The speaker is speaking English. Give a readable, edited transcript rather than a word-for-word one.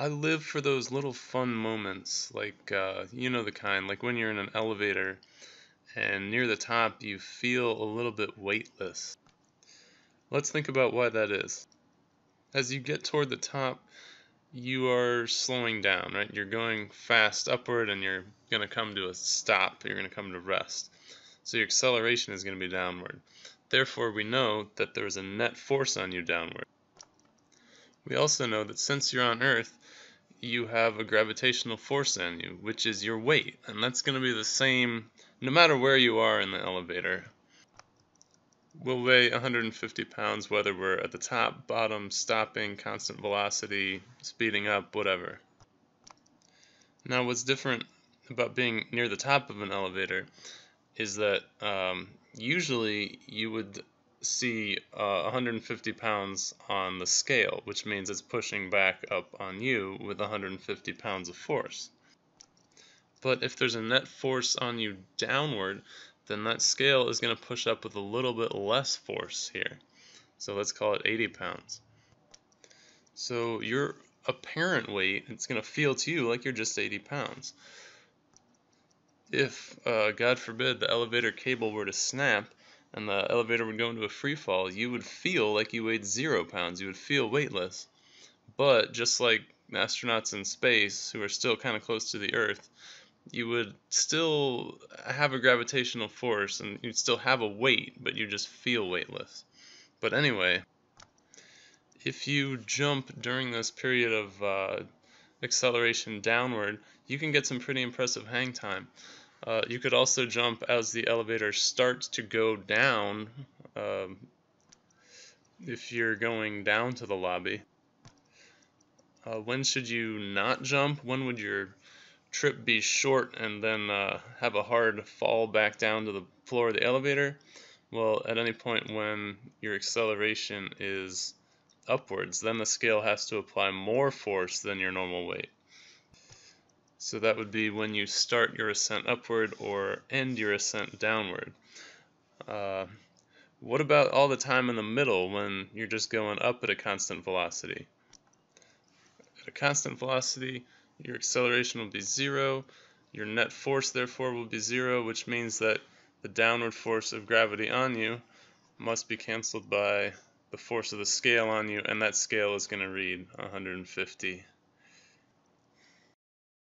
I live for those little fun moments, like, you know the kind, like when you're in an elevator and near the top you feel a little bit weightless. Let's think about why that is. As you get toward the top, you are slowing down, right? You're going fast upward and you're going to come to a stop. You're going to come to rest. So your acceleration is going to be downward. Therefore, we know that there is a net force on you downward. We also know that since you're on Earth, you have a gravitational force on you, which is your weight, and that's going to be the same no matter where you are in the elevator. We'll weigh 150 pounds whether we're at the top, bottom, stopping, constant velocity, speeding up, whatever. Now, what's different about being near the top of an elevator is that usually you would see 150 pounds on the scale, which means it's pushing back up on you with 150 pounds of force. But if there's a net force on you downward, then that scale is going to push up with a little bit less force here. So let's call it 80 pounds. So your apparent weight, it's going to feel to you like you're just 80 pounds. If, God forbid, the elevator cable were to snap and the elevator would go into a free fall, you would feel like you weighed 0 pounds. You would feel weightless. But just like astronauts in space who are still kind of close to the Earth, you would still have a gravitational force and you'd still have a weight, but you just feel weightless. But anyway, if you jump during this period of acceleration downward, you can get some pretty impressive hang time. You could also jump as the elevator starts to go down, um, if you're going down to the lobby. When should you not jump? When would your trip be short and then have a hard fall back down to the floor of the elevator? Well, at any point when your acceleration is upwards, then the scale has to apply more force than your normal weight. So that would be when you start your ascent upward or end your ascent downward. Uh, what about all the time in the middle when you're just going up at a constant velocity? At a constant velocity, your acceleration will be 0, your net force therefore will be 0, which means that the downward force of gravity on you must be canceled by the force of the scale on you, and that scale is going to read 150.